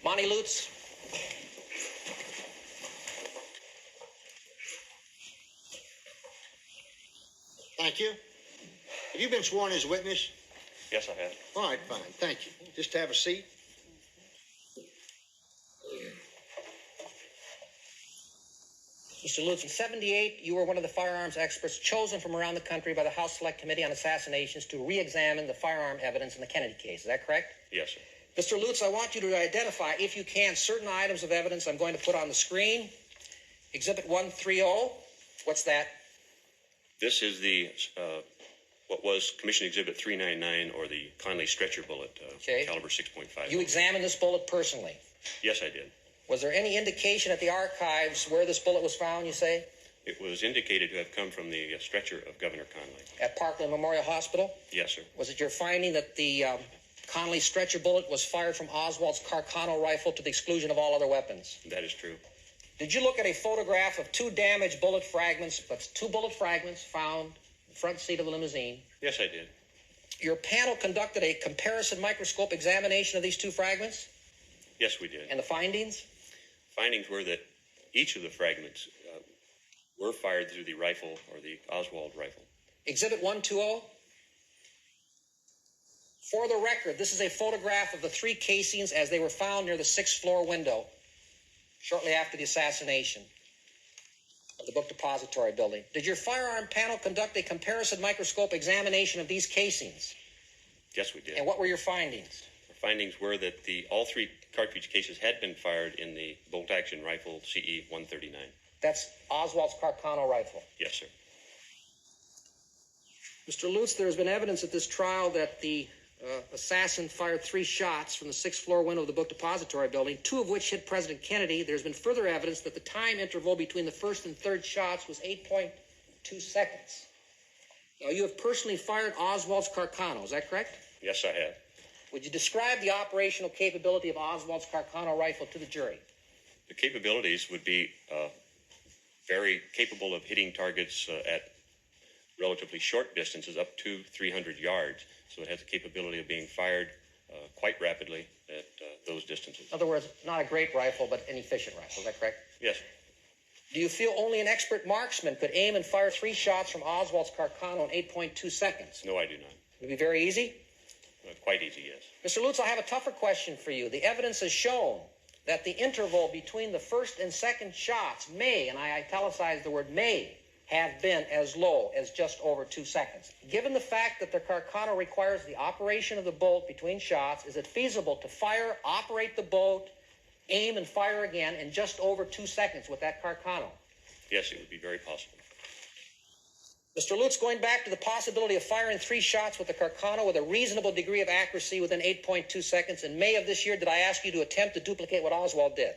Monty Lutz. Thank you. Have you been sworn as a witness? Yes, I have. All right, fine. Thank you. Just have a seat. Mr. Lutz, in 78, you were one of the firearms experts chosen from around the country by the House Select Committee on Assassinations to re-examine the firearm evidence in the Kennedy case. Is that correct? Yes, sir. Mr. Lutz, I want you to identify, if you can, certain items of evidence I'm going to put on the screen. Exhibit 130. What's that? This is the what was Commission Exhibit 399, or the Conley stretcher bullet, caliber 6.5. You examined this bullet personally? Yes, I did. Was there any indication at the archives where this bullet was found, you say? It was indicated to have come from the stretcher of Governor Conley. At Parkland Memorial Hospital? Yes, sir. Was it your finding that the Conley stretcher bullet was fired from Oswald's Carcano rifle to the exclusion of all other weapons? That is true. Did you look at a photograph of two damaged bullet fragments, that's two bullet fragments found in the front seat of the limousine? Yes, I did. Your panel conducted a comparison microscope examination of these two fragments? Yes, we did. And the findings? Findings were that each of the fragments were fired through the rifle, or the Oswald rifle. Exhibit 120. For the record, this is a photograph of the three casings as they were found near the 6th floor window shortly after the assassination of the book depository building. Did your firearm panel conduct a comparison microscope examination of these casings? Yes, we did. And what were your findings? Our findings were that all three cartridge cases had been fired in the bolt-action rifle CE 139. That's Oswald's Carcano rifle? Yes, sir. Mr. Lutz, there has been evidence at this trial that the assassin fired 3 shots from the 6th floor window of the book depository building, 2 of which hit President Kennedy. There's been further evidence that the time interval between the first and third shots was 8.2 seconds. Now, you have personally fired Oswald's Carcano, is that correct? Yes, I have. Would you describe the operational capability of Oswald's Carcano rifle to the jury? The capabilities would be very capable of hitting targets at relatively short distances, up to 300 yards. So it has the capability of being fired quite rapidly at those distances. In other words, not a great rifle, but an efficient rifle. Is that correct? Yes. Do you feel only an expert marksman could aim and fire 3 shots from Oswald's Carcano in 8.2 seconds? No, I do not. Would it be very easy? Quite easy, yes. Mr. Lutz, I have a tougher question for you. The evidence has shown that the interval between the first and second shots may, and I italicize the word may, have been as low as just over 2 seconds. Given the fact that the Carcano requires the operation of the bolt between shots, is it feasible to fire, operate the bolt, aim, and fire again in just over 2 seconds with that Carcano? Yes, it would be very possible. Mr. Lutz, going back to the possibility of firing 3 shots with the Carcano with a reasonable degree of accuracy within 8.2 seconds, in May of this year, did I ask you to attempt to duplicate what Oswald did?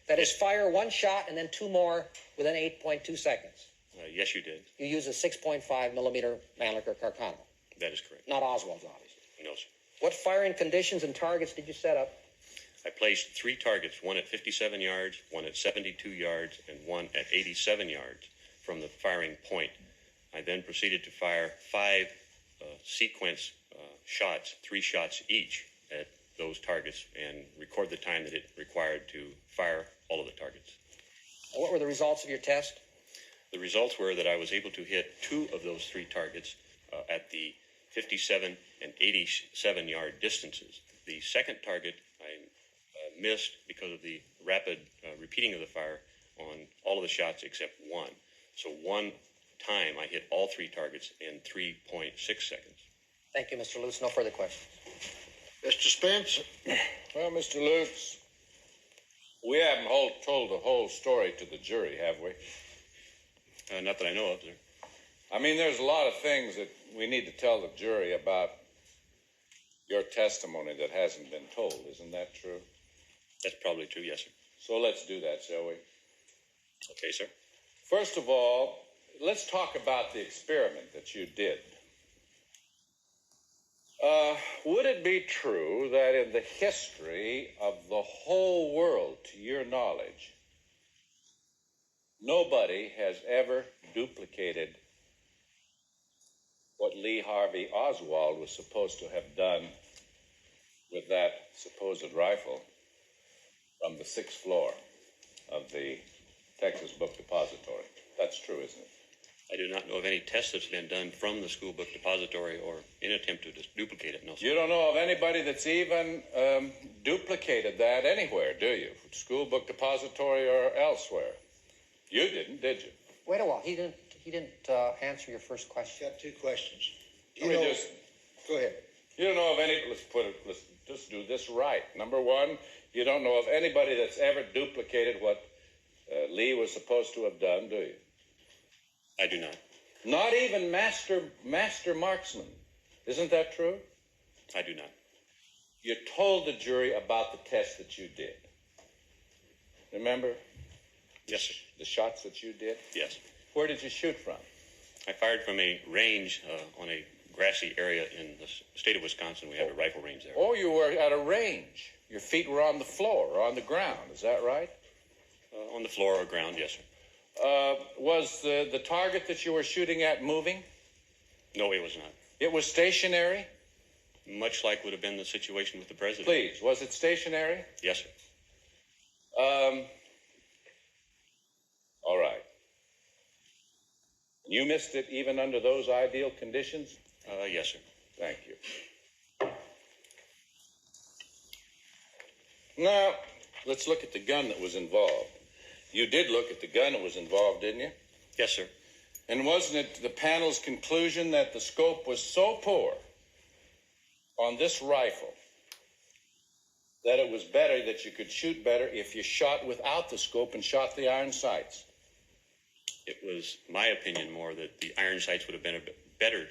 That is, fire 1 shot and then 2 more within 8.2 seconds. Yes, you did. You used a 6.5 millimeter Mannlicher Carcano. That is correct. Not Oswald's, obviously. No, sir. What firing conditions and targets did you set up? I placed 3 targets, one at 57 yards, one at 72 yards, and one at 87 yards from the firing point. I then proceeded to fire 5 sequence shots, 3 shots each at those targets, and record the time that it required to fire all of the targets. And what were the results of your test? The results were that I was able to hit 2 of those 3 targets at the 57 and 87 yard distances. The second target I missed because of the rapid repeating of the fire on all of the shots except 1. So 1 time I hit all 3 targets in 3.6 seconds. Thank you, Mr. Lutz. No further questions. Mr. Spence? Well, Mr. Lutz, we haven't told the whole story to the jury, have we? Not that I know of, sir. I mean, there's a lot of things that we need to tell the jury about your testimony that hasn't been told. Isn't that true? That's probably true, yes, sir. So let's do that, shall we? Okay, sir. First of all, let's talk about the experiment that you did. Would it be true that in the history of the whole world, to your knowledge, nobody has ever duplicated what Lee Harvey Oswald was supposed to have done with that supposed rifle? from the 6th floor of the Texas Book Depository. That's true, isn't it? I do not know of any test that's been done from the school book depository or in attempt to duplicate it, no, sir. You don't know of anybody that's even duplicated that anywhere, do you? School book depository or elsewhere? You didn't, did you? Wait a while. He didn't answer your first question. Got two questions. Let me just Go ahead. You don't know of any, let's just do this right. Number one, you don't know of anybody that's ever duplicated what Lee was supposed to have done, do you? I do not. Not even master marksman. Isn't that true? I do not. You told the jury about the test that you did. Remember? Yes, sir. The shots that you did? Yes. Where did you shoot from? I fired from a range on a grassy area in the state of Wisconsin. We have a rifle range there. Oh, you were at a range. Your feet were on the floor or on the ground. Is that right? On the floor or ground, yes, sir. Was the target that you were shooting at moving? No, it was not. It was stationary? Much like would have been the situation with the president. Please, was it stationary? Yes, sir. All right. You missed it even under those ideal conditions? Yes, sir. Thank you. Now, let's look at the gun that was involved. You did look at the gun that was involved, didn't you? Yes, sir. And wasn't it the panel's conclusion that the scope was so poor on this rifle that it was better that you could shoot better if you shot without the scope and shot the iron sights? It was my opinion more that the iron sights would have been a better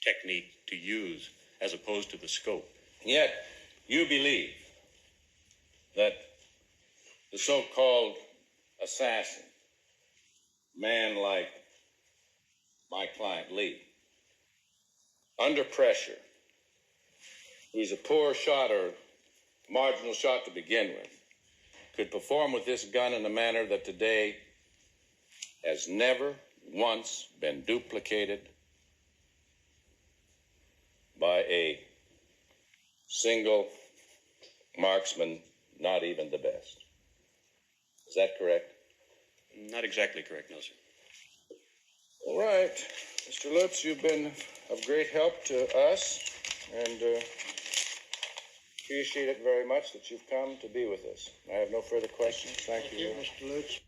technique to use as opposed to the scope. Yet, you believe that the so-called assassin, man like my client Lee, under pressure, who's a poor shot or marginal shot to begin with, could perform with this gun in a manner that today has never once been duplicated by a single marksman, not even the best. Is that correct? Not exactly correct, no, sir. All right. Mr. Lutz, you've been of great help to us, and appreciate it very much that you've come to be with us. I have no further questions. Thank you. Mr. Lutz.